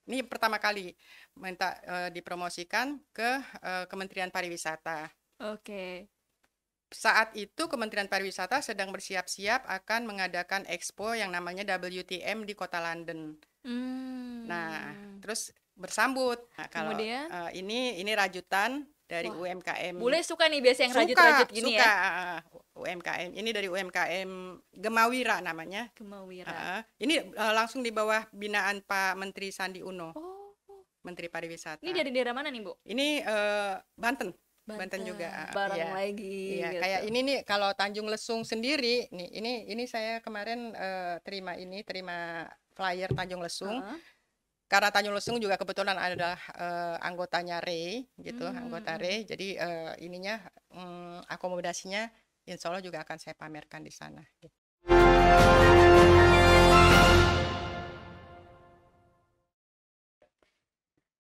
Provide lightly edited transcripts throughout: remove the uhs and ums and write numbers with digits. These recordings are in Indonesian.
Ini pertama kali minta dipromosikan ke Kementerian Pariwisata. Oke. Saat itu Kementerian Pariwisata sedang bersiap-siap akan mengadakan expo yang namanya WTM di kota London. Nah, terus bersambut. Nah, kalau Kemudian ini rajutan dari wah, UMKM. bule suka nih biasa yang Suka, rajut-rajut gini suka ya. UMKM. Ini dari UMKM Gemawira namanya. Kemawira. Ini langsung di bawah binaan Pak Menteri Sandi Uno, Oh, Menteri ini Pariwisata. dari daerah mana nih, Bu? Ini Banten. Banten juga, Banten, bareng iya. lagi Iya, gitu. kayak ini nih kalau Tanjung Lesung sendiri, nih ini saya kemarin terima flyer Tanjung Lesung. Heeh. Karena Tanjung Lesung juga kebetulan adalah anggotanya RE gitu, anggota Hmm. RE. Jadi ininya akomodasinya Insya Allah juga akan saya pamerkan di sana.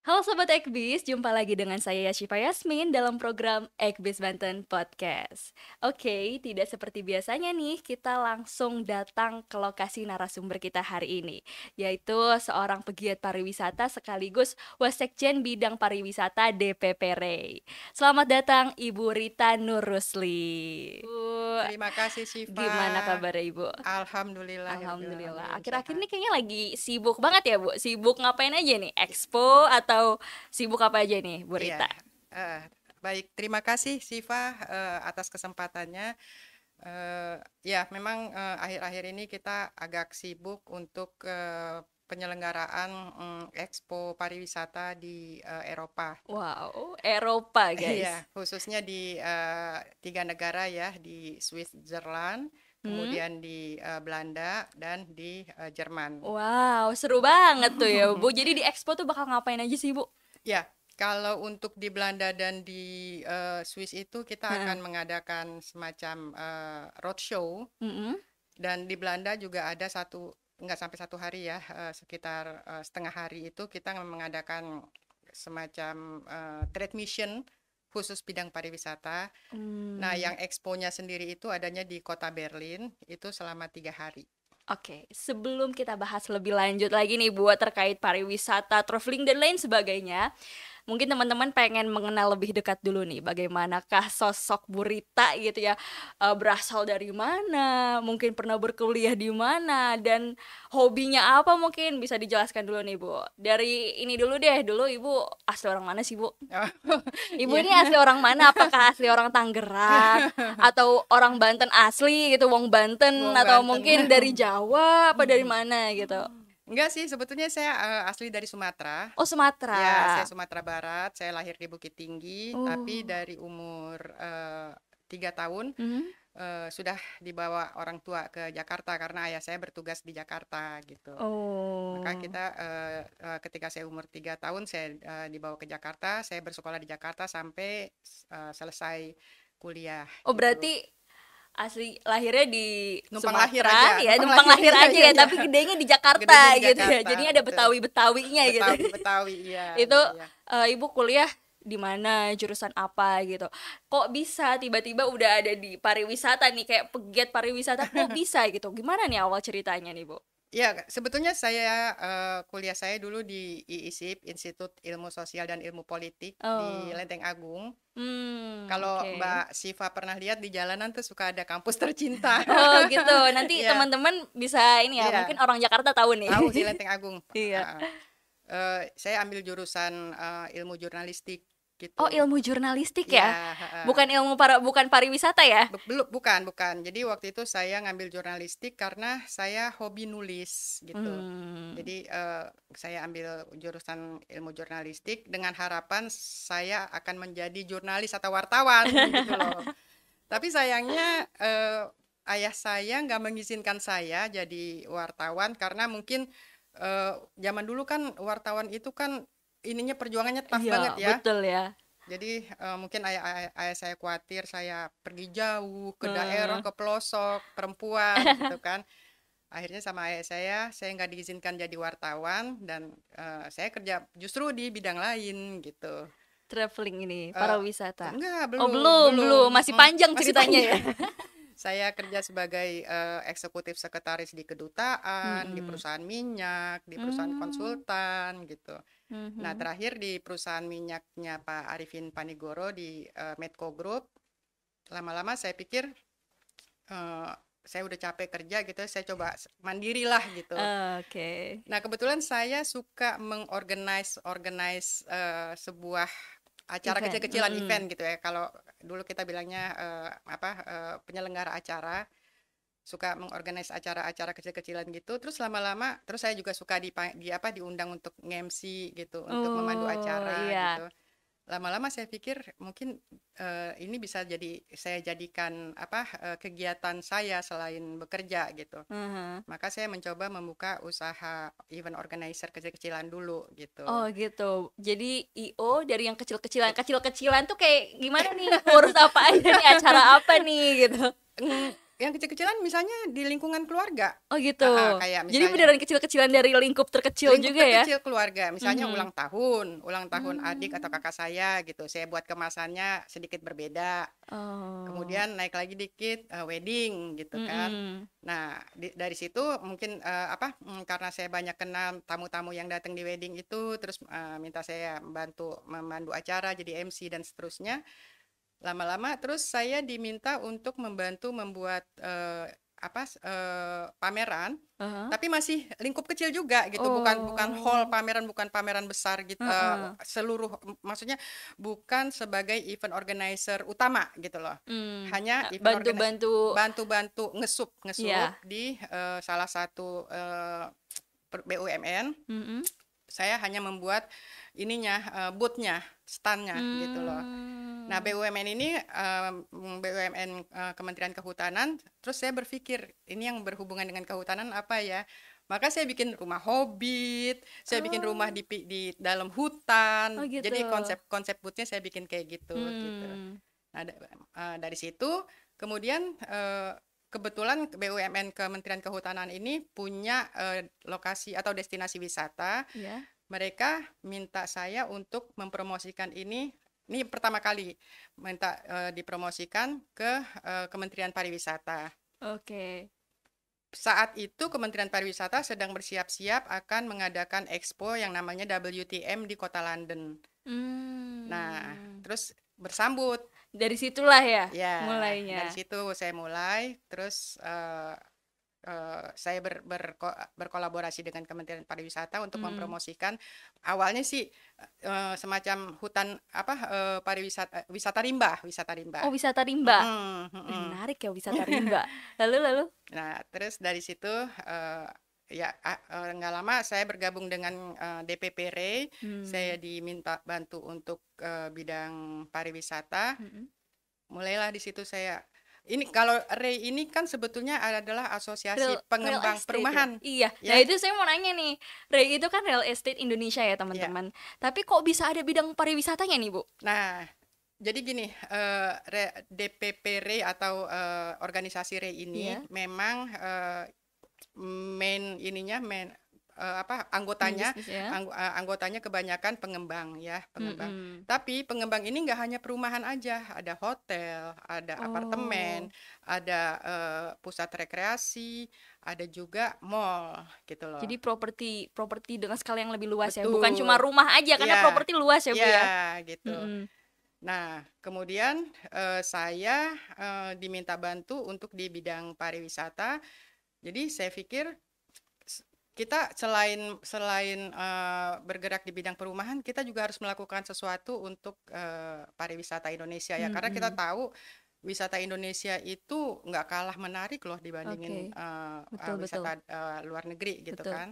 Halo Sobat Ekbis, jumpa lagi dengan saya Syifa Yasmin dalam program Ekbis Banten Podcast. Oke, tidak seperti biasanya nih, kita langsung datang ke lokasi narasumber kita hari ini, yaitu seorang pegiat pariwisata sekaligus Wasekjen Bidang Pariwisata DPP REI. Selamat datang Ibu Rita Nur Rusli. Bu, Terima kasih Syifa. gimana kabarnya Ibu? Alhamdulillah. Alhamdulillah. Alhamdulillah Akhir-akhir ini sehat. kayaknya lagi sibuk banget ya, Bu. Sibuk ngapain aja nih? Expo atau sibuk apa aja nih, Bu Iya, Rita? baik. Terima kasih Syifa atas kesempatannya. Ya, memang akhir-akhir ini kita agak sibuk untuk penyelenggaraan Expo Pariwisata di Eropa. Wow, Eropa, Iya, guys. khususnya di 3 negara ya, di Switzerland, Hmm? kemudian di Belanda, dan di Jerman. Wow, seru banget tuh ya, Bu. Jadi di Expo tuh bakal ngapain aja sih, Bu? Ya, kalau untuk di Belanda dan di Swiss itu kita Heeh. akan mengadakan semacam roadshow. Mm-mm. Dan di Belanda juga ada nggak sampai 1 hari ya, sekitar setengah hari itu kita mengadakan semacam trade mission khusus bidang pariwisata. Nah, Hmm. yang exponya sendiri itu adanya di kota Berlin, itu selama 3 hari. Oke, sebelum kita bahas lebih lanjut lagi nih buat terkait pariwisata, traveling dan lain sebagainya, mungkin teman-teman pengen mengenal lebih dekat dulu nih, bagaimanakah sosok Bu Rita gitu ya, berasal dari mana, mungkin pernah berkuliah di mana, dan hobinya apa mungkin bisa dijelaskan dulu nih Bu. Dari ini dulu deh, dulu Ibu asli orang mana sih Bu? Ibu Iya. ini asli orang mana? Apakah asli orang Tangerang atau orang Banten asli gitu, wong Banten Wong atau Banten. mungkin dari Jawa apa dari mana gitu? Enggak sih, sebetulnya saya asli dari Sumatera. Oh, Ya, saya Sumatera. Sumatera Barat. Saya lahir di Bukit Tinggi, tapi Oh. dari umur 3 tahun Mhm. sudah dibawa orang tua ke Jakarta karena ayah saya bertugas di Jakarta gitu. Maka Oh. kita ketika saya umur 3 tahun saya dibawa ke Jakarta. Saya bersekolah di Jakarta sampai selesai kuliah Oh, gitu. berarti asli lahirnya di Numpang lahir Sumatera aja, ya, numpang numpang lahir. lahir Iya, aja iya, ya, iya. tapi gedenya di Gedenya Jakarta di gitu ya. Jakarta, Jadinya ada betul. Betawi-Betawinya gitu. Betawi, Betawi, iya, Itu iya, iya. Ibu kuliah di mana, jurusan apa gitu. Kok bisa tiba-tiba udah ada di pariwisata nih, kayak pegiat pariwisata kok bisa gitu. Gimana nih awal ceritanya nih, Bu? Ya, sebetulnya saya kuliah saya dulu di IISIP, Institut Ilmu Sosial dan Ilmu Politik di Oh. Lenteng Agung. Oke. Kalau Mbak Siva pernah lihat di jalanan tuh suka ada kampus tercinta. Oh, gitu. Nanti Iya, teman-teman bisa ini ya, mungkin iya, orang Jakarta tahu nih. tahu di Lenteng Agung. Iya. Saya ambil jurusan ilmu jurnalistik Oh, gitu. ilmu jurnalistik ya? Iya, Bukan pariwisata ya? belum, bukan. Jadi waktu itu saya ngambil jurnalistik karena saya hobi nulis gitu. Hmm. Jadi saya ambil jurusan ilmu jurnalistik dengan harapan saya akan menjadi jurnalis atau wartawan gitu loh. Tapi sayangnya ayah saya nggak mengizinkan saya jadi wartawan karena mungkin zaman dulu kan wartawan itu kan ininya perjuangannya tough Iya, banget ya. betul ya. Jadi mungkin ayah saya khawatir saya pergi jauh ke daerah, Hmm. ke pelosok, perempuan gitu kan. Akhirnya sama ayah saya nggak diizinkan jadi wartawan dan saya kerja justru di bidang lain gitu. Traveling ini, Eh, pariwisata. enggak, Oh, belum, belum, belum, belum. Masih panjang masih ceritanya ya. panjang. Saya kerja sebagai eksekutif sekretaris di kedutaan, di Mm-mm. perusahaan minyak, di perusahaan Hmm. konsultan gitu. Nah, Mhm. terakhir di perusahaan minyaknya Pak Arifin Panigoro di Medco Group. Lama-lama saya pikir saya udah capek kerja gitu, saya coba mandiri lah gitu. Oke. Nah, kebetulan saya suka mengorganize sebuah acara Event. kecil-kecilan, event Mm-mm. gitu ya. Kalau dulu kita bilangnya penyelenggara acara, suka mengorganize acara-acara kecil-kecilan gitu. Terus lama-lama, terus saya juga suka diundang untuk nge-MC gitu, untuk memandu Oh acara iya. gitu. Lama-lama saya pikir mungkin ini bisa saya jadikan kegiatan saya selain bekerja gitu. Mhm. Maka saya mencoba membuka usaha event organizer kecil-kecilan dulu gitu. Oh gitu. Jadi IO dari yang kecil-kecilan, kecil-kecilan tuh kayak gimana nih? Ngurus apa aja nih? Acara apa nih gitu? Yang kecil-kecilan misalnya di lingkungan keluarga. Oh gitu. Kayak Jadi misalnya beneran kecil-kecilan dari lingkup terkecil lingkup juga ya? terkecil keluarga, misalnya Mhm. ulang tahun adik atau Hmm. kakak saya gitu. Saya buat kemasannya sedikit berbeda. Oh. Kemudian naik lagi dikit wedding gitu kan. Mm-mm. Nah, dari situ mungkin karena saya banyak kenal tamu-tamu yang datang di wedding itu, terus minta saya bantu memandu acara jadi MC dan seterusnya. Lama-lama terus saya diminta untuk membantu membuat pameran, Aha. tapi masih lingkup kecil juga gitu, bukan hall Oh. pameran, bukan pameran besar gitu, Heeh. maksudnya bukan sebagai event organizer utama gitu loh. Hanya event organizer Bantu-bantu. bantu-bantu ngesup ngesup Iya. di salah satu BUMN. Mm-mm. Saya hanya membuat ininya, booth-nya, stand-nya gitu loh. Nah, Hmm. BUMN ini BUMN Kementerian Kehutanan, terus saya berpikir ini yang berhubungan dengan kehutanan apa ya? Maka saya bikin rumah hobbit, saya bikin rumah Oh. di dalam Oh hutan. gitu. Jadi konsep booth-nya saya bikin kayak gitu. Hmm. Nah, dari situ kemudian kebetulan BUMN Kementerian Kehutanan ini punya lokasi atau destinasi wisata. Ya. Mereka minta saya untuk mempromosikan ini. Ini pertama kali minta dipromosikan ke Kementerian Pariwisata. Oke. Saat itu Kementerian Pariwisata sedang bersiap-siap akan mengadakan expo yang namanya WTM di kota London. Nah, Hmm. terus bersambut. Dari situlah ya Ya, dari mulainya. situ saya mulai, terus saya berkolaborasi dengan Kementerian Pariwisata untuk Mm. mempromosikan. Awalnya sih semacam hutan pariwisata, wisata rimba. Oh, wisata rimba. Mm-mm, Wih, mm-mm. menarik ya wisata rimba. Lalu. Nah, terus dari situ ya nggak lama saya bergabung dengan DPP RE. Saya Hmm. diminta bantu untuk bidang pariwisata. Mm-mm. Mulailah di situ saya. Ini kalau RE ini kan sebetulnya adalah asosiasi Real pengembang estate ya? perumahan, Iya. Nah, ya. itu saya mau nanya nih. Ray itu kan real estate Indonesia ya, Ya. teman-teman. Tapi kok bisa ada bidang pariwisatanya nih, Bu? Nah, jadi gini, DPP RE atau organisasi RE ini Iya, memang main main anggotanya bisnis ya. anggotanya kebanyakan pengembang ya, pengembang. Mm-mm. Tapi pengembang ini nggak hanya perumahan aja, ada hotel, ada apartemen, Oh. ada pusat rekreasi, ada juga mall gitu loh. Jadi properti properti dengan skala yang lebih luas ya. Bukan cuma Betul. rumah aja karena Ya, properti luas ya, Bu ya ya. gitu. Mm-mm. Nah, kemudian saya diminta bantu untuk di bidang pariwisata. Jadi saya pikir kita selain selain bergerak di bidang perumahan, kita juga harus melakukan sesuatu untuk pariwisata Indonesia ya. Karena kita Mm-mm. tahu wisata Indonesia itu nggak kalah menarik loh dibandingin Oke. Betul, betul. wisata luar negeri gitu Betul. kan.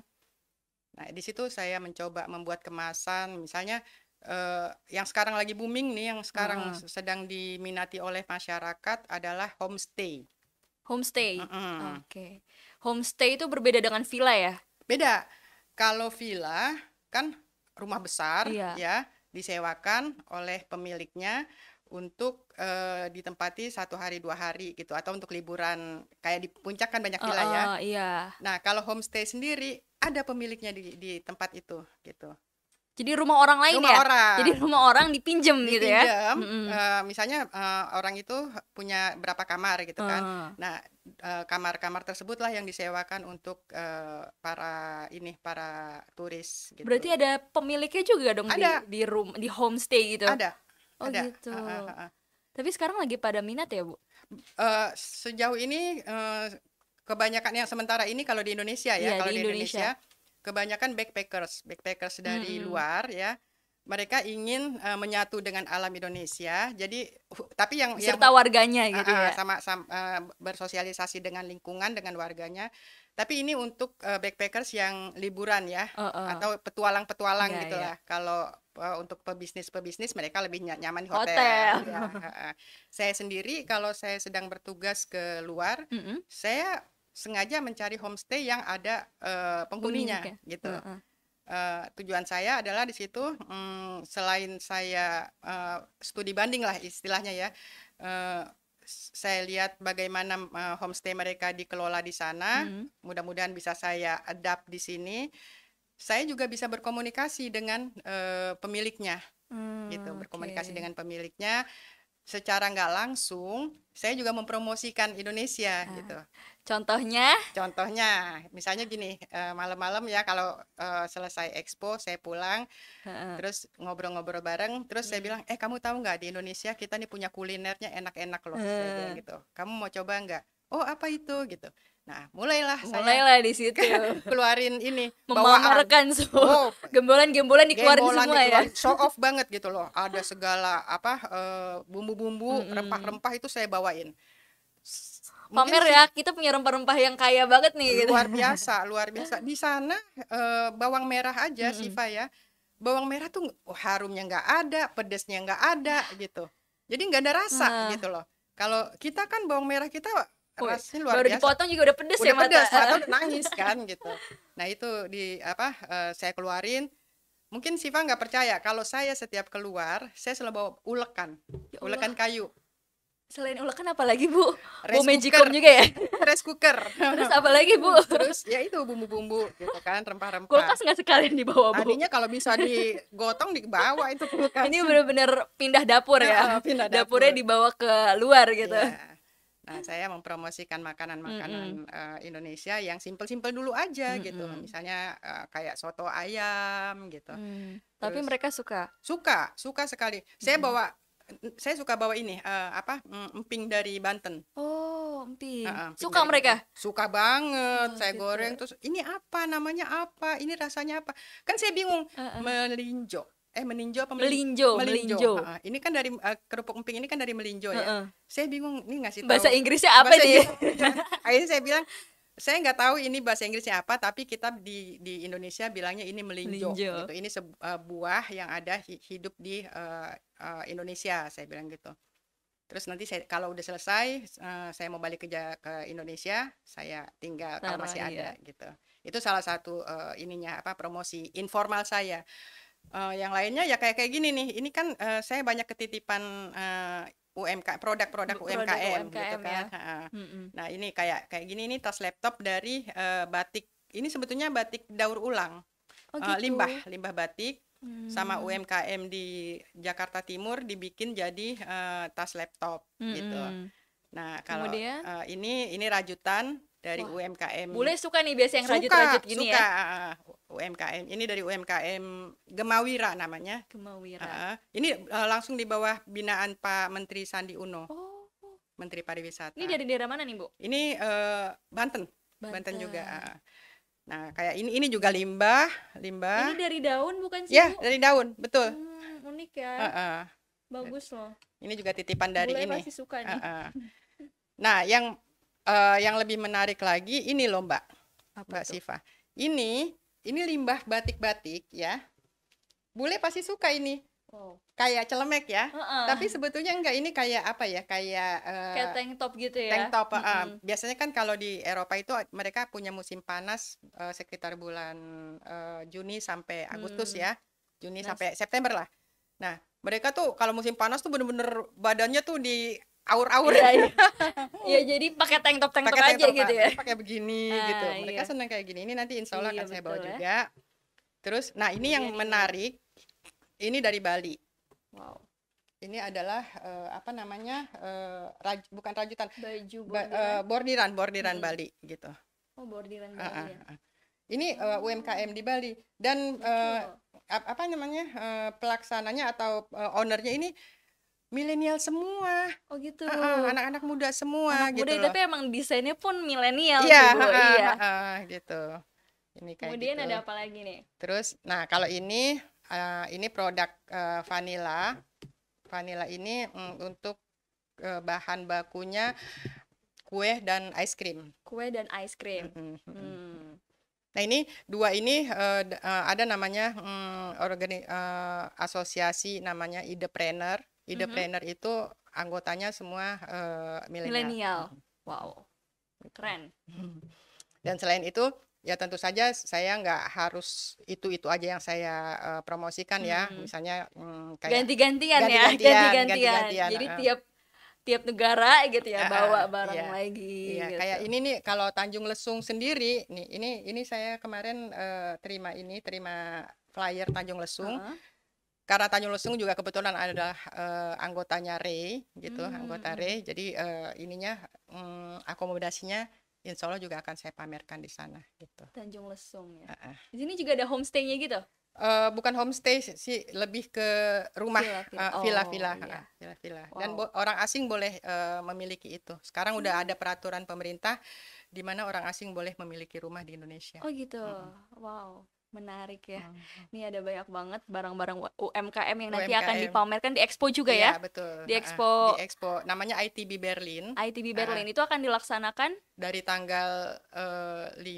Nah, di situ saya mencoba membuat kemasan, misalnya yang sekarang lagi booming nih, yang sekarang Heeh. sedang diminati oleh masyarakat adalah homestay. Homestay. Mm-mm. Oke. Homestay itu berbeda dengan villa ya? Beda. Kalau villa kan rumah besar Iya. ya, disewakan oleh pemiliknya untuk ditempati 1 hari 2 hari gitu, atau untuk liburan kayak di puncak kan banyak villa ya. Heeh, iya. Nah, kalau homestay sendiri ada pemiliknya di tempat itu gitu. Jadi rumah orang lain Rumah ya? orang. Jadi rumah orang dipinjem gitu ya? Dipinjam, Mm-mm. misalnya orang itu punya berapa kamar gitu kan. Ah. Nah, kamar-kamar tersebutlah yang disewakan untuk para turis gitu. Berarti ada pemiliknya juga dong Ada. di homestay gitu? Ada, Oh ada. gitu. Tapi sekarang lagi pada minat ya, Bu? Sejauh ini kebanyakan yang sementara ini kalau di Indonesia ya, Iya, kalau di di Indonesia. Indonesia kebanyakan backpackers dari luar ya. Mereka ingin menyatu dengan alam Indonesia. Jadi tapi yang Serta warganya gitu ya? sama bersosialisasi dengan lingkungan, dengan warganya. Tapi ini untuk backpackers yang liburan ya, atau petualang-petualang Iya, gitulah. Kalau untuk pebisnis mereka lebih nyaman di Hotel. hotel. Ya, saya sendiri kalau saya sedang bertugas ke luar, Mm-mm. saya sengaja mencari homestay yang ada penghuninya Pemiliknya. gitu. Tujuan saya adalah di situ selain saya studi banding lah istilahnya ya, saya lihat bagaimana homestay mereka dikelola di sana. Mudah-mudahan bisa saya adapt di sini. Saya juga bisa berkomunikasi dengan pemiliknya, gitu. Berkomunikasi dengan pemiliknya. Secara nggak langsung, saya juga mempromosikan Indonesia gitu. Contohnya? Contohnya, misalnya gini, malam-malam ya kalau selesai expo, saya pulang, terus ngobrol-ngobrol bareng, terus saya bilang, kamu tahu nggak di Indonesia kita nih punya kulinernya enak-enak loh, saya bilang gitu. Kamu mau coba nggak? Oh apa itu gitu. Nah mulailah saya Di situ. keluarin ini bawaan. Memamerkan semua. Gembolan-gembolan dikeluarin Gembolan semua ya? dikeluarin, show off banget gitu loh. Ada segala bumbu-bumbu, rempah-rempah itu saya bawain. Pamer ya, kita punya rempah-rempah yang kaya banget nih gitu. Luar biasa, luar biasa. Di sana bawang merah aja Siva ya. Bawang merah tuh harumnya nggak ada, pedesnya nggak ada gitu. Jadi nggak ada rasa gitu loh. Kalau kita kan bawang merah kita rasanya luar Baru biasa. dipotong juga udah pedes ya Udah pedes, mata. mata udah nangis kan gitu. Nah itu saya keluarin. Mungkin Siva nggak percaya kalau saya setiap keluar saya selalu bawa ulekan, ulekan kayu. Selain ulekan apa lagi, Bu? Rice Magicom cooker. juga ya? Rice cooker. Terus apa lagi, Bu? Terus ya itu bumbu-bumbu gitu kan, rempah-rempah. Kulkas nggak sekalian dibawa, Bu? Tadinya kalau bisa digotong dibawa itu kulkas. Ini bener-bener pindah dapur ya? Pindah dapur. Dapurnya dibawa ke luar gitu. Iya. Nah, saya mempromosikan makanan-makanan Indonesia yang simpel-simpel dulu aja gitu. Misalnya kayak soto ayam gitu. Tapi mereka suka? Suka sekali. Saya suka bawa ini emping dari Banten. Oh, emping. Emping Suka dari mereka? Banten. Suka banget. Saya gitu. goreng terus ini apa namanya apa? Ini rasanya apa? Kan saya bingung. Melinjo. Meninjo apa Melinjo. Ini kan dari kerupuk emping ini kan dari melinjo ya. Saya bingung ini ngasih tahu. Bahasa Inggrisnya apa nih? Akhirnya saya bilang saya nggak tahu ini bahasa Inggrisnya apa, tapi kita di Indonesia bilangnya ini melinjo. Gitu. Ini buah yang ada hidup di Indonesia, saya bilang gitu. Terus nanti kalau udah selesai, saya mau balik ke Indonesia, saya tinggal kalau masih ada gitu. Itu salah satu promosi informal saya. Yang lainnya ya kayak gini nih. Ini kan saya banyak ketitipan produk-produk UMKM gitu kan. Ya. Nah, ini kayak gini, ini tas laptop dari batik. Ini sebetulnya batik daur ulang. Gitu. Limbah batik sama UMKM di Jakarta Timur dibikin jadi tas laptop gitu. Nah, kalau ini rajutan dari UMKM. Bule suka nih biasa yang rajut-rajut gini ya. UMKM. Ini dari UMKM Gemawira namanya. Gemawira. Ini langsung di bawah binaan Pak Menteri Sandi Uno. Menteri Pariwisata. Ini dari daerah mana nih, Bu? Ini Banten juga. Nah, kayak ini juga limbah. Ini dari daun bukan sih, ya, Bu? dari daun, betul. Unik ya. Bagus loh. Ini juga titipan dari Bule ini. pasti suka nih. Nah, yang lebih menarik lagi ini loh, Mbak Siva. Ini limbah batik-batik ya. Bule pasti suka ini. Kayak celemek ya. Tapi sebetulnya enggak, ini kayak apa ya? Kayak tank top gitu ya. Tank top. Biasanya kan kalau di Eropa itu mereka punya musim panas sekitar bulan Juni sampai Agustus ya. Juni sampai September lah. Nah, mereka tuh kalau musim panas tuh bener-bener badannya tuh di aur-aur. Iya, jadi pakai tank top aja gitu ya. Pakai begini gitu. Mereka senang kayak gini. Ini nanti insya Allah akan saya bawa juga. Terus, nah ini yang menarik. Ini dari Bali. Wow. Ini adalah apa namanya, bukan rajutan, Baju bordiran. bordiran Mm-mm. Bali gitu. Oh, bordiran Ah, Bali ah, ya. ah. Ini UMKM di Bali dan Lucu. apa namanya, pelaksananya atau ownernya ini milenial semua. Oh gitu. Anak-anak muda semua Anak muda gitu loh. tapi emang desainnya pun milenial Iya, nih Bu. Iya. gitu. Ini kayak Kemudian gitu. ada apa lagi nih? Terus, nah kalau ini produk vanilla. Vanilla ini untuk bahan bakunya kue dan es krim. Kue dan ice cream. Mm, mm, mm, mm. Hmm. Nah ini dua ini ada namanya asosiasi namanya Idepreneur. Mhm. Idepreneur itu anggotanya semua milenial. Milenial. Wow. Keren. Dan selain itu ya tentu saja saya nggak harus itu aja yang saya promosikan ya. Misalnya kayak Ganti-gantian ya, ganti-gantian. ganti-gantian. Jadi tiap negara gitu ya bawa barang Iya. lagi Iya, gitu. kayak ini nih kalau Tanjung Lesung sendiri nih ini saya kemarin terima flyer Tanjung Lesung. Heeh. Karena Tanjung Lesung juga kebetulan adalah anggotanya Ray gitu, anggota Hmm. Ray. Jadi ininya akomodasinya insya Allah juga akan saya pamerkan di sana gitu. Tanjung Lesung ya. Heeh. Di sini juga ada homestay-nya gitu. Bukan homestay sih, lebih ke rumah Villa-villa. villa-villa, Oh, iya. villa-villa. Dan Wow. orang asing boleh memiliki itu. Sekarang udah ada peraturan pemerintah di mana orang asing boleh memiliki rumah di Indonesia. Oh gitu. Wow, menarik ya. Ini ada banyak banget barang-barang UMKM yang nanti akan UMKM. dipamerkan di Expo juga Iya, ya. betul. Di Expo Di Expo namanya ITB Berlin ITB Berlin itu akan dilaksanakan dari tanggal 5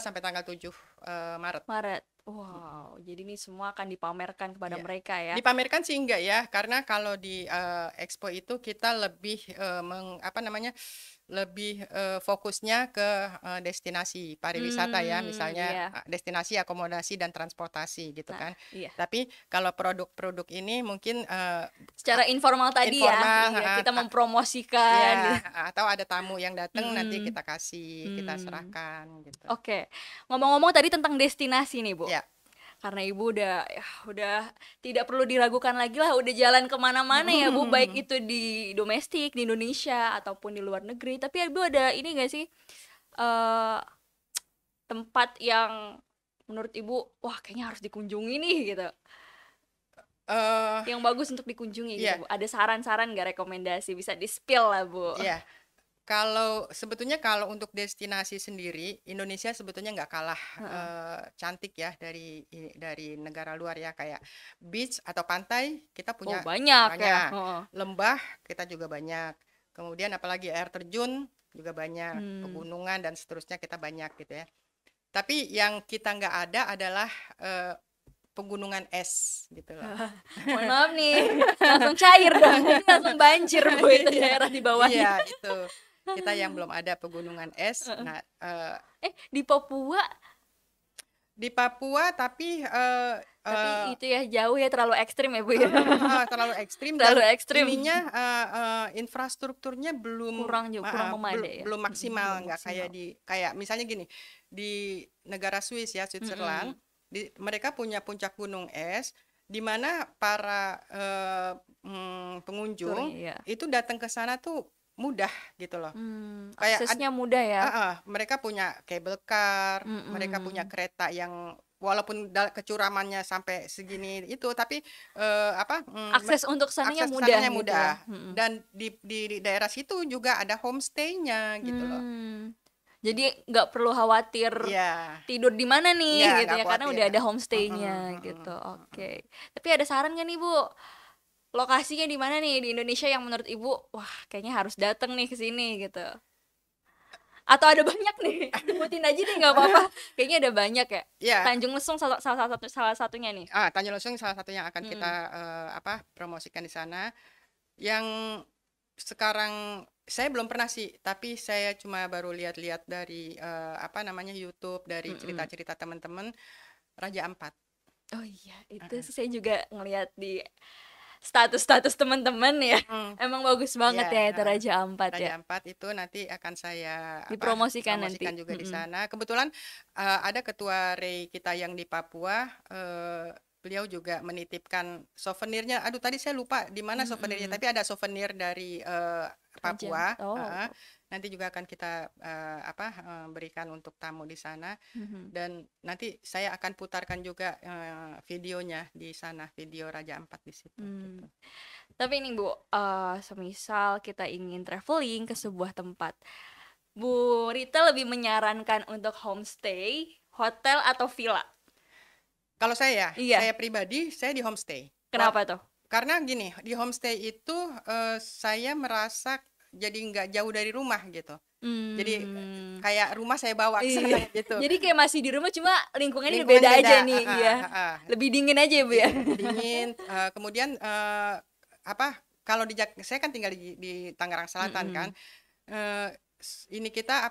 sampai tanggal 7 Maret. Maret. Wow, jadi ini semua akan dipamerkan kepada Iya. mereka ya. Dipamerkan sih enggak ya, karena kalau di Expo itu kita lebih lebih fokusnya ke destinasi pariwisata ya, misalnya Iya. destinasi, akomodasi dan transportasi gitu Nah, kan. iya. Tapi kalau produk-produk ini mungkin Secara informal tadi informal, ya, iya, kita mempromosikan ya, gitu. atau ada tamu yang datang nanti Mm-mm. kita kasih, kita serahkan gitu. Oke, ngomong-ngomong tadi tentang destinasi nih Bu. Ya. Karena Ibu udah tidak perlu diragukan lagi lah, udah jalan kemana-mana ya Bu, baik itu di domestik, di Indonesia ataupun di luar negeri. Tapi Ibu ada ini nggak sih tempat yang menurut Ibu, wah kayaknya harus dikunjungi nih gitu, yang bagus untuk dikunjungi gitu Iya. Bu. Ada saran-saran nggak, rekomendasi, bisa di-spill lah Bu. Iya. Sebetulnya kalau untuk destinasi sendiri, Indonesia sebetulnya nggak kalah cantik ya dari negara luar ya, kayak beach atau pantai kita punya banyak ya. lembah kita juga banyak, kemudian apalagi air terjun juga banyak, pegunungan dan seterusnya kita banyak gitu ya. Tapi yang kita nggak ada adalah pegunungan es gitu loh. Mohon maaf nih, langsung cair dong, ini langsung banjir Bu itu daerah di bawahnya. Iya itu. Kita yang belum ada pegunungan es. Nah, Di Papua tapi itu ya jauh ya, terlalu ekstrim ya Bu ya. terlalu ekstrim Terlalu dan ekstrim. ininya infrastrukturnya kurang memadai ya. belum maksimal, Belum nggak kayak misalnya gini, di negara Swiss ya, Switzerland, mereka punya puncak gunung es di mana para pengunjung Iya. itu datang ke sana tuh mudah gitu loh. Aksesnya mudah ya. Mereka punya cable car, mereka punya kereta yang walaupun kecuramannya sampai segini itu, tapi akses untuk sananya akses mudah kesananya gitu mudah. ya. Dan di daerah situ juga ada homestay-nya gitu loh. Jadi nggak perlu khawatir Iya. tidur di mana nih Nggak gitu ya, karena khawatir. udah ada homestay-nya gitu. Oke. Tapi ada saran nggak nih Bu? Lokasinya di mana nih di Indonesia yang menurut Ibu, wah kayaknya harus datang nih ke sini gitu. Atau ada banyak nih, sebutin aja deh nggak apa-apa. Kayaknya ada banyak ya. Iya. Tanjung Lesung salah satunya nih. Tanjung Lesung salah satu yang akan kita promosikan di sana. Yang sekarang saya belum pernah sih, tapi saya cuma baru lihat-lihat dari YouTube, dari cerita-cerita teman-teman, Raja Ampat. Oh iya, itu saya juga ngelihat di status teman-teman ya. Emang bagus banget ya itu Raja Ampat ya. Raja Ampat itu nanti akan saya dipromosikan promosikan nanti juga di sana. Kebetulan ada ketua Ray kita yang di Papua, beliau juga menitipkan souvenirnya. Aduh, tadi saya lupa di mana souvenirnya, tapi ada souvenir dari Kerajaan. Papua. Oh. Nanti juga akan kita berikan untuk tamu di sana. Dan nanti saya akan putarkan juga videonya di sana, video Raja Ampat di situ. Gitu. Tapi ini Bu, semisal kita ingin traveling ke sebuah tempat, Bu Rita lebih menyarankan untuk homestay, hotel atau villa? Kalau saya Iya. pribadi, saya di homestay. Kenapa tuh? Karena gini, di homestay itu saya merasa jadi nggak jauh dari rumah gitu. Jadi kayak rumah saya bawa ke sana gitu. Jadi kayak masih di rumah, cuma lingkungannya Lingkungan beda aja nih, beda. ya. Lebih dingin aja ya Bu ya. Dingin. Kemudian kalau saya kan tinggal di Tangerang Selatan kan. Ini kita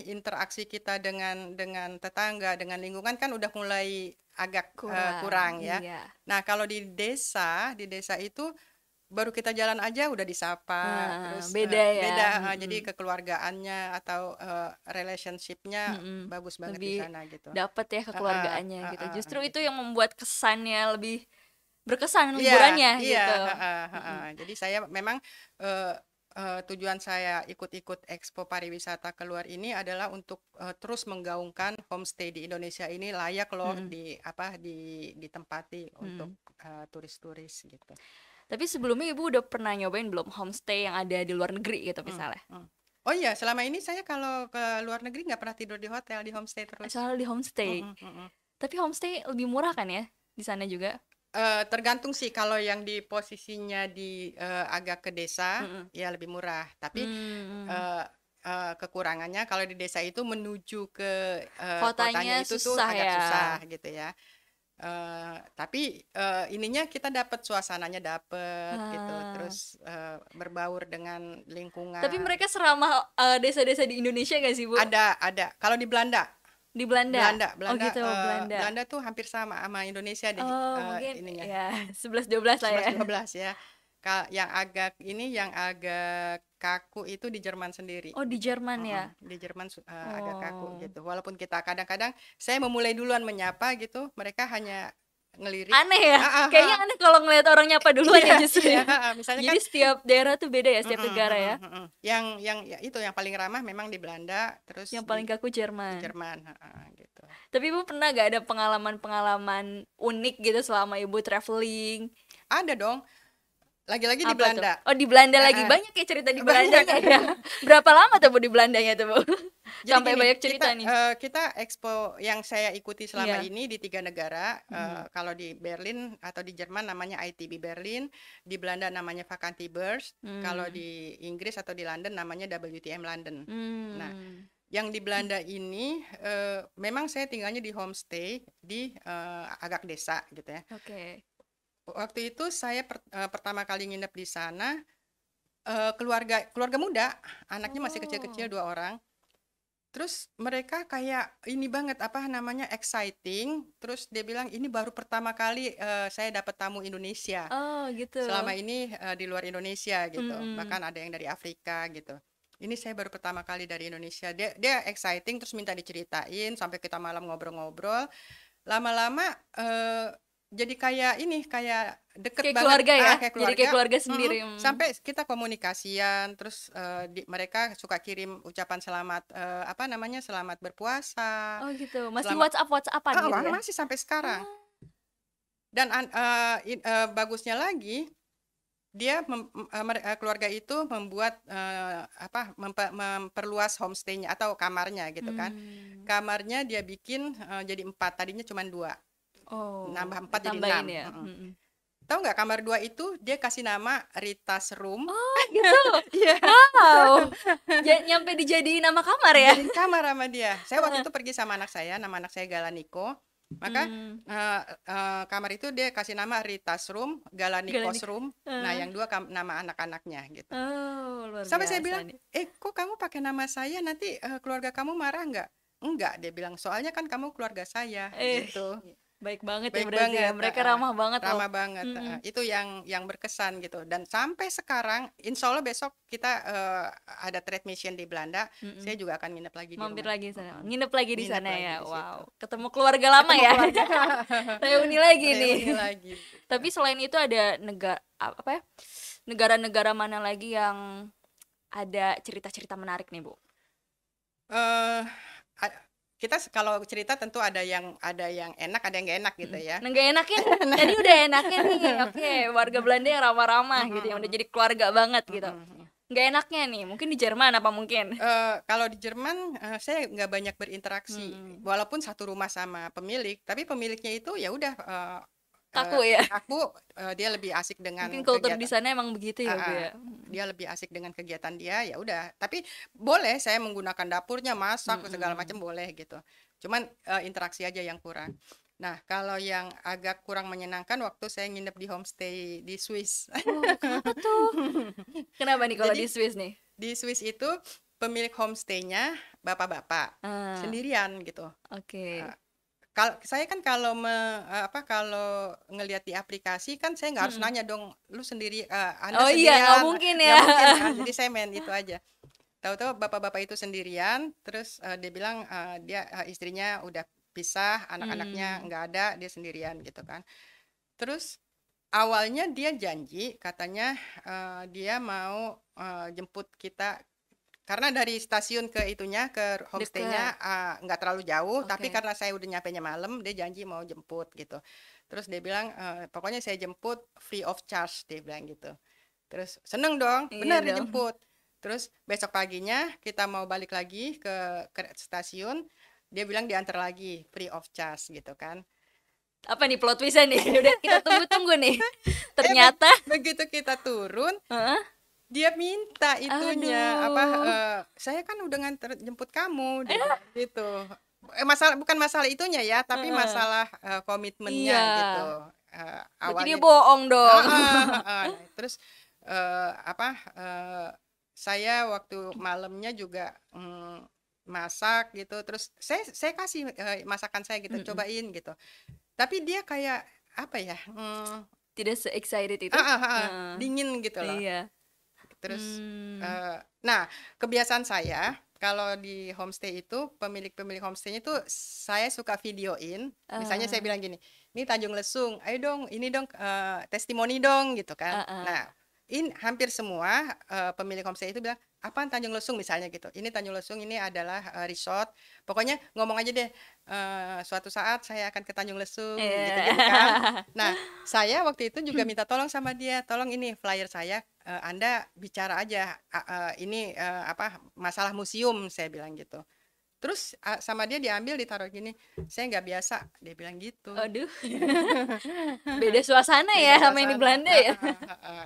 interaksi kita dengan tetangga, dengan lingkungan kan udah mulai agak kurang ya. Iya. Nah, kalau di desa itu baru kita jalan aja udah disapa, terus beda ya. beda. Jadi kekeluargaannya atau relationship-nya bagus banget di Lebih sana gitu. Dapat ya kekeluargaannya gitu. Justru itu yang membuat kesannya lebih berkesan liburannya gitu. Jadi saya memang tujuan saya ikut Expo Pariwisata keluar ini adalah untuk terus menggaungkan homestay di Indonesia ini layak loh ditempati untuk turis-turis gitu. Tapi sebelumnya Ibu udah pernah nyobain belum homestay yang ada di luar negeri gitu misalnya? Oh iya, selama ini saya kalau ke luar negeri nggak pernah tidur di hotel, di homestay terus. Soalnya di homestay. Tapi homestay lebih murah kan ya di sana juga? Tergantung sih, kalau yang di posisinya di agak ke desa ya lebih murah, tapi kekurangannya kalau di desa itu menuju ke kotanya itu tuh agak susah gitu ya. Tapi ininya kita dapat suasananya gitu, terus berbaur dengan lingkungan. Tapi mereka seramah desa-desa di Indonesia gak sih Bu? Ada. Kalau di Belanda. Di Belanda. Oh gitu, Belanda. Belanda tuh hampir sama Indonesia deh. Mungkin ininya. Ya 11-12 lah ya. 11-12 ya. Yang agak kaku itu di Jerman sendiri. Oh, di Jerman ya. Di Jerman agak kaku gitu. Walaupun kita kadang-kadang saya memulai duluan menyapa gitu, mereka hanya ngelirik. Aneh ya. Kayaknya aneh kalau ngeliat orang nyapa duluan ya justru. Misalnya jadi kan, setiap daerah tuh beda ya, setiap negara ya. Yang paling ramah memang di Belanda, terus yang paling kaku Jerman. Gitu. Tapi Ibu pernah gak ada pengalaman unik gitu selama Ibu traveling? Ada dong. Lagi-lagi di Belanda. Tuh? Oh, di Belanda lagi. Banyak ya cerita di Belanda ya. Berapa lama tuh Bu di Belandanya tuh Bu? Sampai gini, banyak cerita nih. Kita expo yang saya ikuti selama ini di 3 negara. Kalau di Berlin atau di Jerman namanya ITB Berlin, di Belanda namanya Vakantie Beurs, kalau di Inggris atau di London namanya WTM London. Nah, yang di Belanda ini memang saya tinggalnya di homestay di agak desa gitu ya. Waktu itu saya pertama kali nginep di sana, keluarga muda, anaknya masih kecil-kecil 2 orang. Terus mereka kayak ini banget exciting. Terus dia bilang ini baru pertama kali saya dapat tamu Indonesia. Oh gitu. Selama ini di luar Indonesia gitu. Bahkan ada yang dari Afrika gitu. Ini saya baru pertama kali dari Indonesia. Dia exciting, terus minta diceritain sampai kita malam ngobrol-ngobrol. Lama-lama jadi kayak deket kayak banget, keluarga ya. Kayak keluarga. Jadi kayak keluarga sendiri. Sampai kita komunikasian, terus mereka suka kirim ucapan selamat selamat berpuasa. Oh gitu. Masih WhatsApp-WhatsAppan gitu ya? Masih sampai sekarang. Dan bagusnya lagi, dia keluarga itu membuat memperluas homestay-nya atau kamarnya gitu kan. Kamarnya dia bikin jadi 4, tadinya cuma 2. Nambah 4 jadi 6. Ya? Tahu nggak, kamar 2 itu dia kasih nama Rita's Room. Oh gitu. Wow. Nyampe dijadiin nama kamar ya? Jadi kamar sama dia. Saya waktu itu pergi sama anak saya, nama anak saya Galaniko. Maka kamar itu dia kasih nama Rita's Room, Galaniko's Room. Nah, yang 2 nama anak-anaknya gitu. Luar sampai biasa saya bilang, kok kamu pakai nama saya, nanti keluarga kamu marah nggak? Enggak, dia bilang, soalnya kan kamu keluarga saya gitu. Baik banget ya Baik berarti ya. banget, Mereka heeh, ramah banget loh. ramah banget, Mm-mm. itu yang berkesan gitu. Dan sampai sekarang, insya Allah besok kita ada trade mission di Belanda, Mm-mm. saya juga akan nginep lagi di Mampir rumah. lagi sana. Nginep lagi di Nginep sana lagi ya. di situ. Wow. Ketemu keluarga lama Ketemu ya. keluarga, Reuni lagi nih. reuni lagi. Gitu. Tapi selain itu ada apa ya? Negara-negara mana lagi yang ada cerita-cerita menarik nih, Bu? Eh, a- kita kalau cerita tentu ada yang enak, ada yang nggak enak gitu ya. Nah, nggak enaknya Nah, tadi udah enaknya nih. Oke, warga Belanda yang ramah-ramah mm, gitu, mm, yang udah mm, jadi keluarga banget mm, gitu. mm, mm. Nggak enaknya nih, mungkin di Jerman apa mungkin? Kalau di Jerman, saya nggak banyak berinteraksi, Mm-mm. walaupun satu rumah sama pemilik, tapi pemiliknya itu ya udah Kaku ya. aku dia lebih asik Mungkin dengan kultur di kegiatan, sana emang begitu ah, ya, Bu ah, ya. dia lebih asik dengan kegiatan dia, ya udah. Tapi boleh saya menggunakan dapurnya, masak segala macam Mm-mm. boleh gitu. Cuman interaksi aja yang kurang. Nah, kalau yang agak kurang menyenangkan waktu saya nginep di homestay di Swiss. Oh, kenapa tuh? Kenapa nih kalau di Jadi Swiss nih? di Swiss itu pemilik homestay-nya bapak-bapak Ah, sendirian gitu. oke. Eh, Kalau saya kan kalau ngelihat di aplikasi kan saya nggak harus Mm-mm. nanya dong, lu sendiri, Anda Oh iya, nggak sendirian, mungkin nggak ya. mungkin kan. Jadi saya main itu aja. Tahu-tahu bapak-bapak itu sendirian, terus dia bilang istrinya udah pisah, anak-anaknya Hmm, nggak ada, dia sendirian gitu kan. Terus awalnya dia janji katanya dia mau jemput kita karena dari stasiun ke itunya ke dekat. homestaynya nggak terlalu jauh, tapi Oke. karena saya udah nyampenya malam, dia janji mau jemput gitu. Terus dia bilang pokoknya saya jemput free of charge, dia bilang gitu. Terus seneng dong, Iya bener dong. dijemput. Terus besok paginya kita mau balik lagi ke stasiun, dia bilang diantar lagi free of charge gitu kan. Apa nih plot twistnya nih? Udah kita tunggu-tunggu nih. Eh, Ternyata, begitu kita turun, heeh. dia minta itunya apa, Aduh. "Saya kan udah nganter jemput kamu," dia bilang gitu. Bukan masalah itunya ya, tapi Heeh. masalah, komitmennya Iya. gitu, Berarti dia awalnya bohong dong. heeh heeh. Nah, terus, apa, saya waktu malamnya juga, masak gitu, terus saya kasih, masakan saya gitu, Mm-mm. "Cobain," gitu. Tapi dia kayak, apa ya, Tidak se-excited itu? heeh heeh, Heeh. dingin gitu loh. Iya. Terus, Hmm. nah kebiasaan saya kalau di homestay itu pemilik-pemilik homestaynya itu saya suka videoin. Misalnya saya Ah, bilang gini, "Ini Tanjung Lesung, ayo dong, ini dong testimoni dong," gitu kan. ah, ah. Nah, ini hampir semua pemilik homestay itu bilang, "Apaan Tanjung Lesung?" misalnya gitu. "Ini Tanjung Lesung ini adalah resort. Pokoknya ngomong aja deh, suatu saat saya akan ke Tanjung Lesung," gitu-gitu kan. Iya. Nah, saya waktu itu juga minta tolong sama dia, "Tolong ini flyer saya, Anda bicara aja, ini apa masalah museum," saya bilang gitu. Terus sama dia diambil ditaruh gini, "Saya nggak biasa," dia bilang gitu. Aduh, beda suasana Beda ya sama yang di suasana. Belanda ya.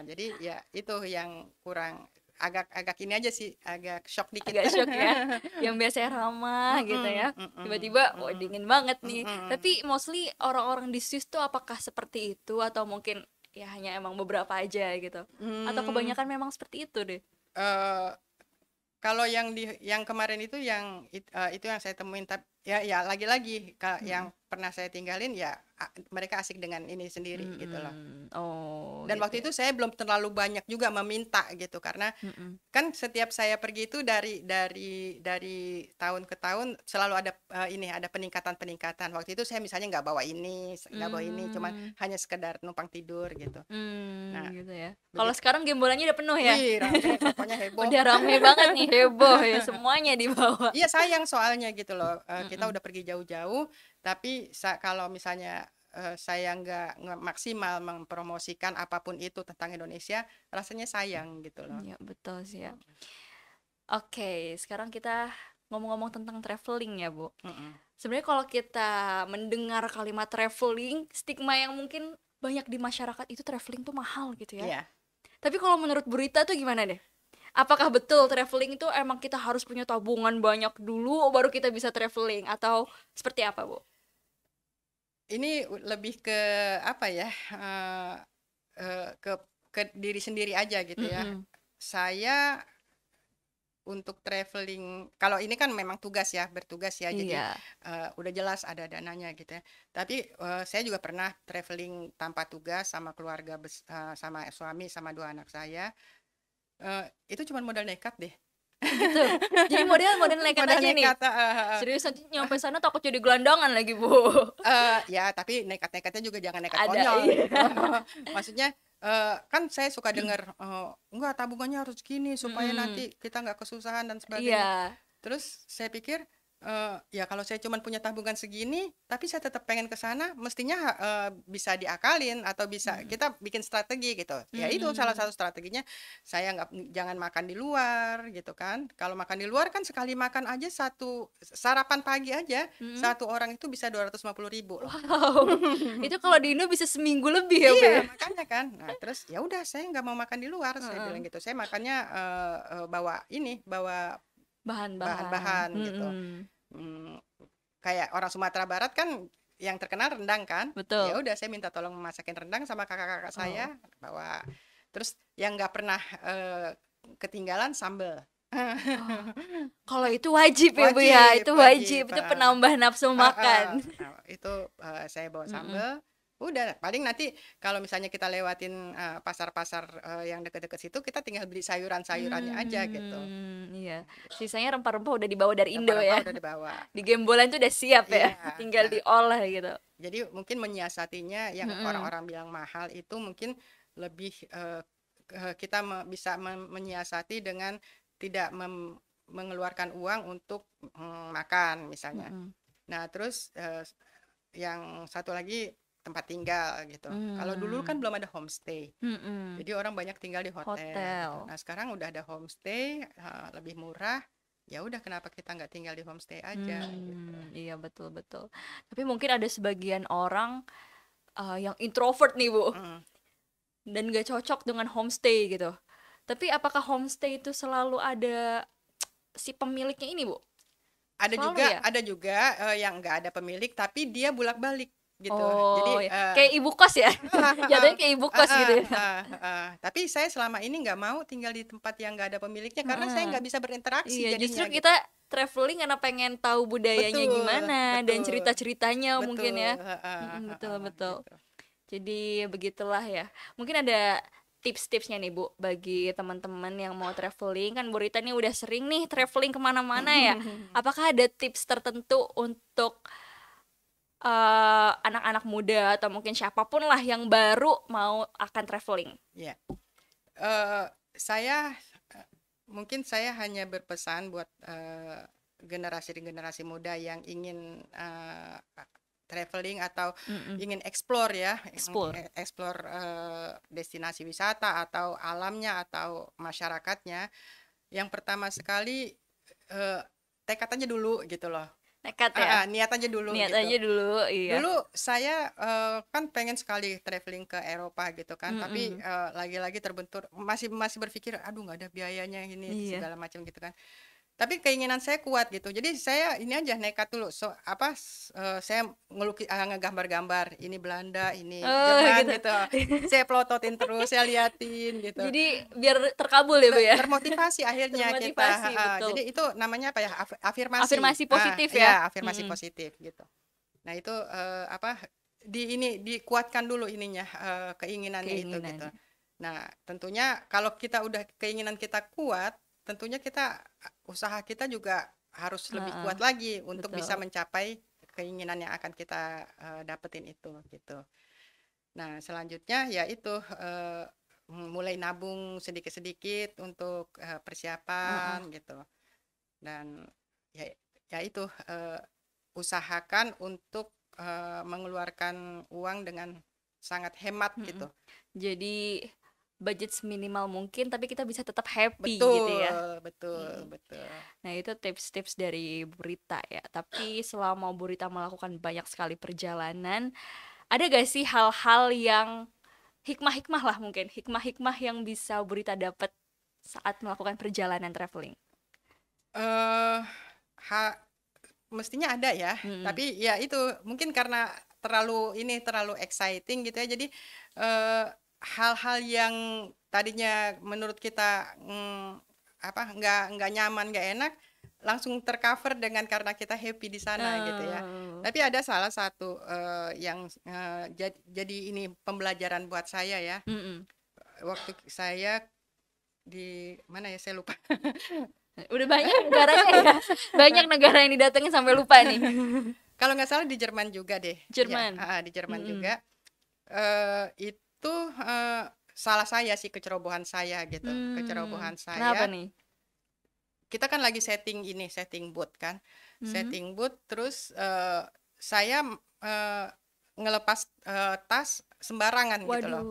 Jadi ya itu yang kurang, agak ini aja sih, agak shock dikit. Agak shock ya. Yang biasanya ramah gitu Mm-mm, ya. mm-mm, Tiba-tiba, wah mm-mm, dingin banget nih. mm-mm, Tapi mostly orang-orang di Swiss tuh apakah seperti itu atau mungkin ya hanya emang beberapa aja gitu? Atau mm. kebanyakan memang seperti itu deh? Eh, Kalau yang kemarin itu itu yang saya temuin, ya lagi-lagi yang Mm-mm. pernah saya tinggalin ya mereka asik dengan ini sendiri gitu loh. Mm-mm. Oh Dan gitu waktu ya. itu saya belum terlalu banyak juga meminta gitu karena Mm-mm. kan setiap saya pergi itu dari tahun ke tahun selalu ada ada peningkatan-peningkatan. Waktu itu saya misalnya nggak bawa ini, cuman Hmm, hanya sekedar numpang tidur gitu. Nah, gitu ya. Kalau begitu. sekarang gembolannya udah penuh ya? Wih, rame, pokoknya heboh. Udah rame banget nih, heboh ya, semuanya dibawa. Iya sayang soalnya gitu loh. Kita Mm-mm. udah pergi jauh-jauh, tapi kalau misalnya saya nggak maksimal mempromosikan apapun itu tentang Indonesia, rasanya sayang gitu loh. Ya betul sih ya. Oke, sekarang kita ngomong-ngomong tentang traveling ya, Bu. Mm-mm. Sebenarnya kalau kita mendengar kalimat traveling, stigma yang mungkin banyak di masyarakat itu traveling tuh mahal gitu ya. Iya. Tapi kalau menurut Burita tuh gimana deh? Apakah betul traveling itu emang kita harus punya tabungan banyak dulu baru kita bisa traveling atau seperti apa, Bu? Ini lebih ke apa ya? Ke diri sendiri aja gitu ya. Mm-mm. Saya untuk traveling, kalau ini kan memang tugas ya, bertugas ya, jadi Iya. udah jelas ada dananya gitu ya. Tapi saya juga pernah traveling tanpa tugas sama keluarga, sama suami, sama dua anak saya. Itu cuma modal nekat deh. Oh gitu? Jadi model model nekat Modal aja nih? nekat, heeh, heeh. Serius nanti nyampe sana takut jadi gelandangan lagi, Bu? Ya tapi nekat-nekatnya juga jangan nekat Ada, konyol iya. gitu. Maksudnya, kan saya suka dengar, "Enggak, tabungannya harus gini supaya Mhm. nanti kita nggak kesusahan dan sebagainya." Iya. Terus saya pikir, ya kalau saya cuman punya tabungan segini, tapi saya tetap pengen ke sana, mestinya bisa diakalin atau bisa Mhm. kita bikin strategi gitu. Ya itu salah Mhm. satu strateginya, saya nggak jangan makan di luar gitu kan. Kalau makan di luar kan sekali makan aja sarapan pagi aja, Mhm. satu orang itu bisa 250.000 loh. Wow, itu kalau di Indo bisa seminggu lebih ya, Bu, Iya, ya? makanya kan. Nah, terus ya udah saya nggak mau makan di luar, saya bilang Heeh. gitu. Saya makannya, bawa ini, bawa Bahan-bahan, bahan-bahan gitu. mhm. Mmm, kayak orang Sumatera Barat kan yang terkenal rendang kan. Ya Betul. udah saya minta tolong masakin rendang sama kakak-kakak Oh. saya, bawa. Terus yang nggak pernah, ketinggalan sambel. Oh, kalau itu wajib ya, Bu, ya? Wajib Itu wajib, wajib, itu penambah nafsu heeh. makan. Nah, itu, saya bawa Mhm. sambel, udah paling nanti kalau misalnya kita lewatin, pasar-pasar, yang deket-deket situ, kita tinggal beli sayuran-sayurannya aja gitu. Iya. Gitu. Sisanya rempah-rempah udah dibawa dari Indo Rempah-rempah ya? udah dibawa. Di Gembolan tuh udah siap ya? Iya, Tinggal nah diolah gitu. jadi mungkin menyiasatinya yang Mhm. orang-orang bilang mahal itu mungkin lebih, kita bisa menyiasati dengan tidak mengeluarkan uang untuk, makan misalnya. Mhm. Nah terus, yang satu lagi tempat tinggal gitu. Kalau dulu kan Mmm. belum ada homestay, Mhm. jadi orang banyak tinggal di hotel gitu. Hotel. Nah sekarang udah ada homestay, lebih murah, ya udah kenapa kita nggak tinggal di homestay aja gitu. Iya, betul betul. Tapi mungkin ada sebagian orang, yang introvert nih, Bu, Mhm. dan gak cocok dengan homestay gitu. Tapi apakah homestay itu selalu ada si pemiliknya ini, Bu? Selalu ya? Ada juga, yang nggak ada pemilik tapi dia bolak-balik gitu. Oh, Jadi, ya. Kayak ibu kos ya? heeh, heeh, Jatuhnya kayak ibu kos heeh, gitu ya? heeh, heeh. Tapi saya selama ini nggak mau tinggal di tempat yang nggak ada pemiliknya karena saya Heeh. nggak bisa berinteraksi Iya, justru jadinya kita gitu. traveling karena pengen tahu budayanya Betul, gimana dan betul, cerita-ceritanya mungkin ya. betul, heeh, Betul heeh, betul. gitu. Jadi begitulah ya. Mungkin ada tips-tipsnya nih, Bu, bagi teman-teman yang mau traveling. Kan Bu Rita nih udah sering nih traveling kemana-mana ya. Apakah ada tips tertentu untuk anak-anak muda atau mungkin siapapun lah yang baru mau akan traveling? Iya, eee, saya, mungkin saya hanya berpesan buat, generasi-generasi muda yang ingin, traveling atau Mhm. ingin explore ya, Explore. explore, destinasi wisata atau alamnya atau masyarakatnya, yang pertama sekali, eee, tekad aja dulu gitu loh. Nekat ya? Heeh, niat aja dulu Niat gitu. aja dulu, iya. Dulu saya, kan pengen sekali traveling ke Eropa gitu kan, tapi, Mhm. lagi-lagi terbentur masih masih berpikir, "Aduh nggak ada biayanya ini," Iya. segala macam gitu kan. Tapi keinginan saya kuat gitu. Jadi saya ini aja nekat dulu, saya ngegambar-gambar, ini Belanda, ini Oh, Jerman gitu. gitu. Saya plototin terus, saya liatin gitu. Jadi biar terkabul ya, Bu, ya? Termotivasi akhirnya kita, Termotivasi, heeh. Jadi betul. itu namanya apa ya, afirmasi. Afirmasi positif ya? Iya, afirmasi Mhm. positif gitu. Nah itu, dikuatkan dulu ininya, keinginannya itu gitu. Keinginan. Nah tentunya kalau kita udah keinginan kita kuat, tentunya usaha kita juga harus lebih Heeh, kuat lagi untuk bisa betul. mencapai keinginan yang akan kita, dapetin itu gitu. Nah selanjutnya ya itu, mulai nabung sedikit-sedikit untuk, Heeh. persiapan gitu dan ya ya itu, usahakan untuk, mengeluarkan uang dengan sangat hemat Mhm. gitu. Jadi budget seminimal mungkin tapi kita bisa tetap happy gitu ya? Betul, betul, Mhm. betul. Nah, itu tips-tips dari Bu Rita ya. Tapi selama Bu Rita melakukan banyak sekali perjalanan, ada gak sih hal-hal yang hikmah-hikmah lah mungkin, hikmah-hikmah yang bisa Bu Rita dapat saat melakukan perjalanan traveling? Eee, ha Mestinya ada ya, Mhm. tapi ya itu mungkin karena terlalu exciting gitu ya, jadi, eee, hal-hal yang tadinya menurut kita, nggak nyaman, nggak enak, langsung tercover dengan karena kita happy di sana gitu ya. Oh. Tapi ada salah satu yang jadi ini pembelajaran buat saya ya. Mm-mm. Waktu saya di mana ya, saya lupa. Udah banyak negaranya ya. Banyak negara yang didatengin sampai lupa nih. Kalau nggak salah di Jerman juga deh. Jerman. Ya, di Jerman Mm-mm. juga. Itu salah saya sih, kecerobohan saya gitu. Kecerobohan Kenapa saya. nih? Kita kan lagi setting booth kan. Hmm. Setting booth, terus saya ngelepas tas sembarangan gitu loh.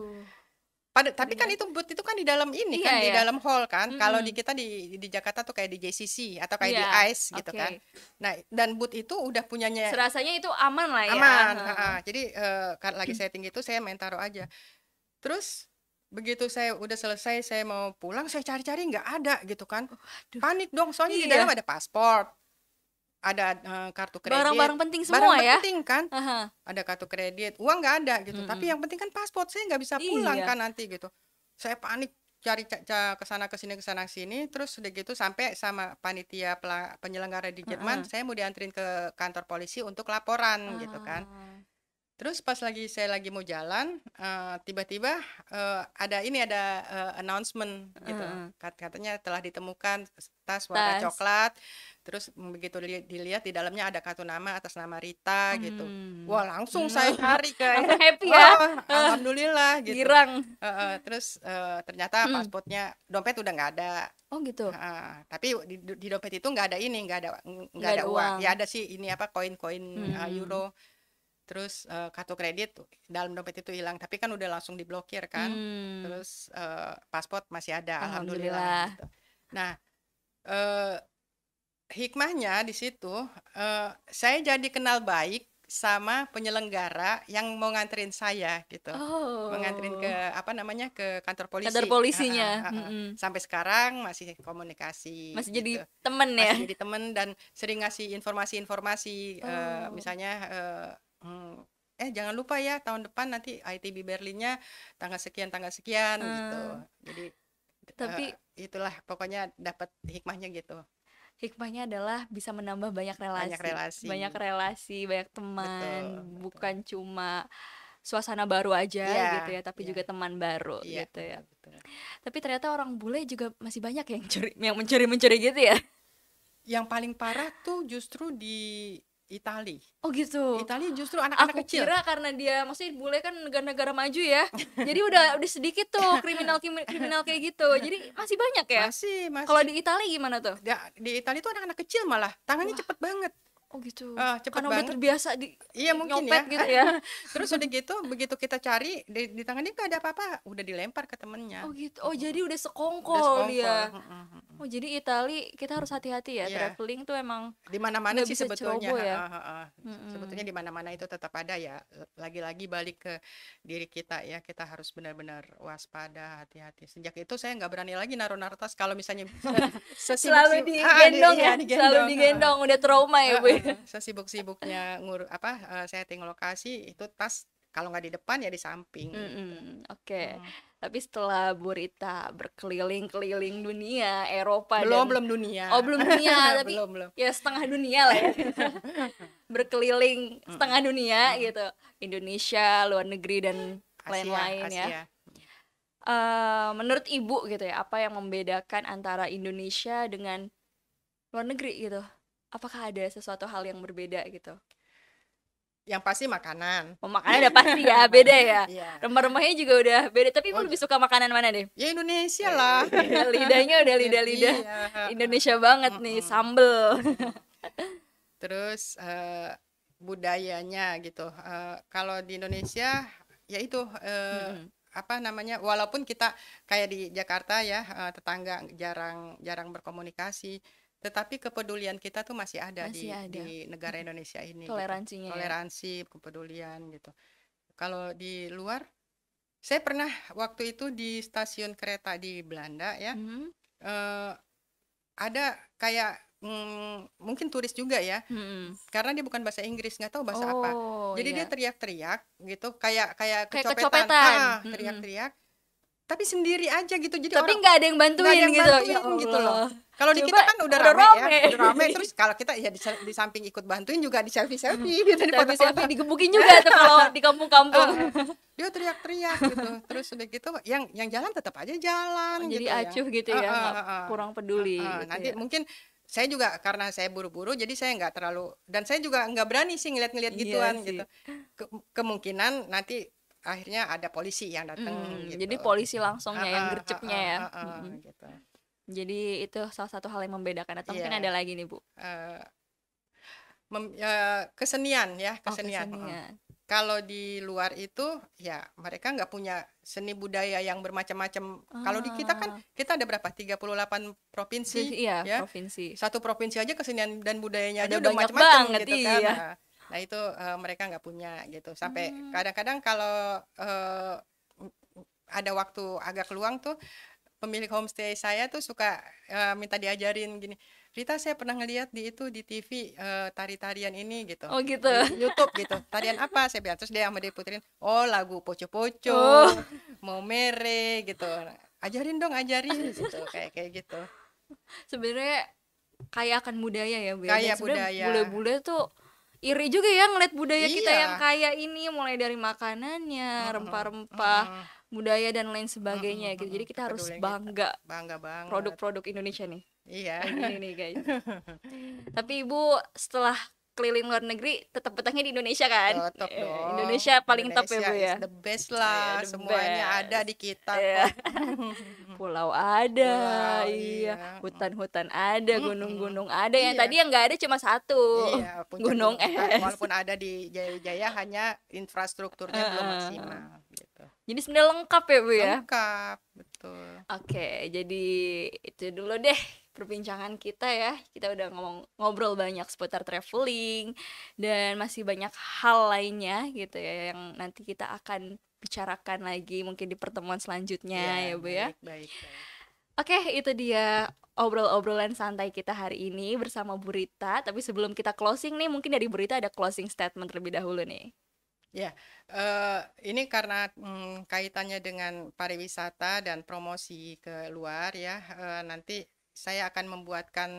Waduh. Tapi kan itu booth itu kan di dalam ini Iya kan, di ya. dalam hall kan. Kalau Mm-mm. di kita di Jakarta tuh kayak di JCC atau kayak di Iya, ICE gitu oke. kan. Nah, dan booth itu udah punyanya Serasanya itu aman lah ya. aman. Heeh. Jadi kan lagi setting itu saya main taruh aja. Terus begitu saya udah selesai, saya mau pulang, saya cari-cari nggak ada gitu kan. Aduh. Panik dong, soalnya di Iya. dalam ada paspor, ada kartu kredit, Barang-barang penting barang semua ya. penting kan. Aha. Ada kartu kredit, uang nggak ada gitu. Tapi Mm-mm. yang penting kan paspor, saya nggak bisa pulang Iya. kan nanti gitu. Saya panik cari kesana kesini, terus udah gitu sampai sama panitia penyelenggara di Jerman, saya mau dianterin ke kantor polisi untuk laporan gitu kan. Ah. Terus pas saya lagi mau jalan, tiba-tiba ada announcement gitu. Katanya telah ditemukan tas warna Tas. coklat. Terus begitu dilihat di dalamnya ada kartu nama atas nama Rita gitu. Wah, langsung saya cari Langsung happy ya. Alhamdulillah gitu. Girang. Terus ternyata pasportnya, dompet udah nggak ada. Oh gitu. Tapi di dompet itu nggak ada uang. Ya ada sih ini koin-koin euro. Terus kartu kredit dalam dompet itu hilang, tapi kan udah langsung diblokir kan. Terus paspor masih ada, alhamdulillah gitu. Nah, hikmahnya di situ, saya jadi kenal baik sama penyelenggara yang mau nganterin saya gitu. Oh. Menganterin ke kantor polisi. Kantor polisinya. Sampai sekarang masih komunikasi Masih gitu. jadi temen ya. Masih jadi temen dan sering ngasih informasi-informasi, misalnya jangan lupa ya tahun depan nanti ITB Berlinnya tanggal sekian gitu. Jadi Tapi itulah pokoknya dapat hikmahnya gitu. hikmahnya adalah bisa menambah banyak relasi. Banyak teman. Betul. Bukan cuma suasana baru aja Iya, gitu ya, tapi iya. juga teman baru Iya, gitu ya. betul. Tapi ternyata orang bule juga masih banyak yang mencuri gitu ya. Yang paling parah tuh justru di Itali. Oh gitu. Itali justru anak-anak Aku kecil. kira karena dia maksudnya bule kan negara-negara maju ya. Jadi udah sedikit tuh kriminal kayak gitu. Jadi masih banyak ya. Masih. Kalau di Italia gimana tuh? Di Itali tuh anak-anak kecil malah tangannya cepet banget. Oh gitu. Cepet Karena udah banget. terbiasa Iya mungkin nyopet ya. gitu ya. Terus udah gitu, begitu kita cari di tangannya nggak ada apa-apa, udah dilempar ke temennya. Oh gitu. Oh jadi udah Udah sekongkol sekongkol. dia. Oh jadi Itali kita harus hati-hati ya. Iya. Traveling tuh emang Di mana-mana nggak sih bisa sebetulnya. ceroboh ya. Sebetulnya di mana-mana itu tetap ada ya. Lagi-lagi balik ke diri kita ya, kita harus benar-benar waspada, hati-hati. Sejak itu saya nggak berani lagi naruh tas kalau misalnya Selalu digendong ya. Selalu digendong. Udah trauma ya Bu. Sesibuk-sibuknya setting lokasi, itu tas kalau nggak di depan ya di samping. Oke. Tapi setelah Bu Rita berkeliling-keliling dunia, Eropa belum dunia. Oh, belum dunia, tapi belum. ya setengah dunia lah ya. Berkeliling setengah dunia gitu. Indonesia, luar negeri dan lain-lain ya. Asia. Menurut Ibu gitu ya, apa yang membedakan antara Indonesia dengan luar negeri gitu? Apakah ada sesuatu hal yang berbeda gitu? Yang pasti makanan. Makanan udah pasti ya, beda ya. Iya. Rempah-rempahnya juga udah beda. Tapi Ibu lebih suka makanan mana deh? Ya Indonesia lah. Lidahnya udah lidah-lidah Indonesia banget nih, sambel. Terus budayanya gitu. Kalau di Indonesia ya itu walaupun kita kayak di Jakarta ya, tetangga jarang berkomunikasi, tetapi kepedulian kita tuh masih ada di negara Indonesia ini. Toleransinya. Toleransi, kepedulian gitu. Kalau di luar, saya pernah waktu itu di stasiun kereta di Belanda ya, ada kayak mungkin turis juga ya, karena dia bukan bahasa Inggris, nggak tahu bahasa apa. Jadi dia teriak-teriak gitu, kayak kecopetan, teriak-teriak. tapi sendiri aja gitu. Jadi Tapi orang nggak ada yang nggak ada bantuin yang gitu. Ya bantuin gitu loh. Allah. Kalau di Coba kita kan udah udah rame ya, rame. udah rame. Terus kalau kita ya di samping ikut bantuin juga di selfie-selfie gitu, di Selfie-selfie foto-foto. digebukin juga tuh kalau di kampung-kampung. Dia teriak-teriak gitu. Terus udah gitu yang jalan tetap aja jalan Jadi gitu ya. acuh gitu ya, nggak kurang peduli gitu Nanti ya. mungkin saya juga karena saya buru-buru jadi saya nggak terlalu, dan saya juga nggak berani sih ngeliat-ngeliat Iya gituan sih. gitu. Kemungkinan nanti akhirnya ada polisi yang datang gitu. Jadi polisi langsung ya yang Heeh, gercepnya heeh, ya. heeh, gitu. Jadi itu salah satu hal yang membedakan. Atau mungkin Iya. ada lagi nih Bu? eh, kesenian ya, Oh, kesenian. kesenian. Kalau di luar itu ya mereka nggak punya seni budaya yang bermacam-macam. Kalau di kita kan kita ada berapa? 38 provinsi Iya, ya. provinsi. Satu provinsi aja kesenian dan budayanya aja Ada udah banyak macam-macam banget, gitu kan. iya. Nah, itu mereka nggak punya gitu. Sampai kadang-kadang kalau ada waktu agak luang tuh pemilik homestay saya tuh suka minta diajarin gini. Rita, saya pernah ngeliat di TV tari-tarian ini gitu. Oh gitu. Di YouTube gitu. Tarian apa? Saya bilang, terus dia sama dia puterin, oh lagu Poco-Poco, Oh. mau mere gitu. Ajarin dong, ajarin gitu. Kayak gitu. Sebenarnya kaya akan budaya ya Bu. Kaya Dan sebenarnya budaya. bule-bule tuh iri juga ya ngeliat budaya kita Iya. yang kaya ini, mulai dari makanannya, rempah-rempah, budaya dan lain sebagainya gitu. Jadi kita harus Kepedulian bangga Bangga banget. produk-produk Indonesia nih. Iya. Kayak gini nih guys. Tapi Ibu setelah keliling luar negeri tetap betahnya di Indonesia kan? Tetep dong. Indonesia paling top ya Bu Indonesia ya. is the best lah. the Semuanya best. ada di kita Iya. kok. Pulau ada, Pulau, iya. iya. Hutan-hutan ada, gunung-gunung ada. Yang Iya. tadi yang nggak ada cuma satu. Iya, puncak Gunung gunung. es. Walaupun ada di Jaya-Jaya, hanya infrastrukturnya belum maksimal gitu. Jadi sebenarnya lengkap ya Bu ya. Lengkap, betul. Oke, jadi itu dulu deh perbincangan kita ya. Kita udah ngobrol banyak seputar traveling dan masih banyak hal lainnya gitu ya yang nanti kita akan bicarakan lagi mungkin di pertemuan selanjutnya ya Bu ya. Baik. Oke, itu dia obrol-obrolan santai kita hari ini bersama Bu Rita. Tapi sebelum kita closing nih, mungkin dari Bu Rita ada closing statement terlebih dahulu nih. Ya, ini karena kaitannya dengan pariwisata dan promosi ke luar ya, nanti saya akan membuatkan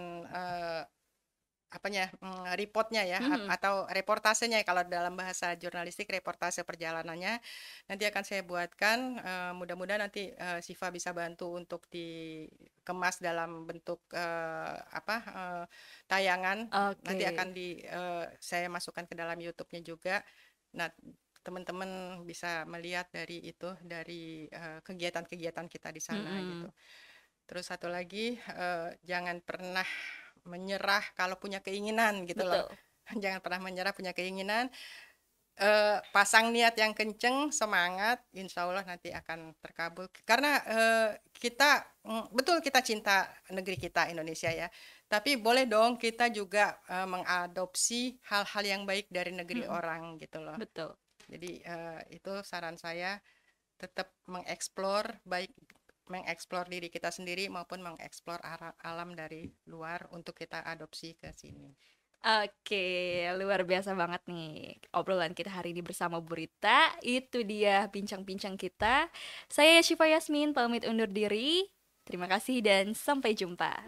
reportnya ya, atau reportasenya kalau dalam bahasa jurnalistik, reportase perjalanannya nanti akan saya buatkan. Mudah-mudahan nanti Siva bisa bantu untuk dikemas dalam bentuk tayangan. Nanti akan saya masukkan ke dalam YouTube-nya juga. Nah, teman-teman bisa melihat dari kegiatan-kegiatan kita di sana gitu. Terus satu lagi, jangan pernah menyerah kalau punya keinginan gitu loh. Jangan pernah menyerah punya keinginan. Pasang niat yang kenceng, semangat, insya Allah nanti akan terkabul. Karena betul kita cinta negeri kita Indonesia ya. Tapi boleh dong kita juga mengadopsi hal-hal yang baik dari negeri orang gitu loh. Betul. Jadi itu saran saya, tetap mengeksplor diri kita sendiri maupun mengeksplor alam dari luar untuk kita adopsi ke sini. Oke, luar biasa banget nih obrolan kita hari ini bersama Bu Rita. Itu dia bincang-bincang kita. Saya Syifa Yasmin pamit undur diri. Terima kasih dan sampai jumpa.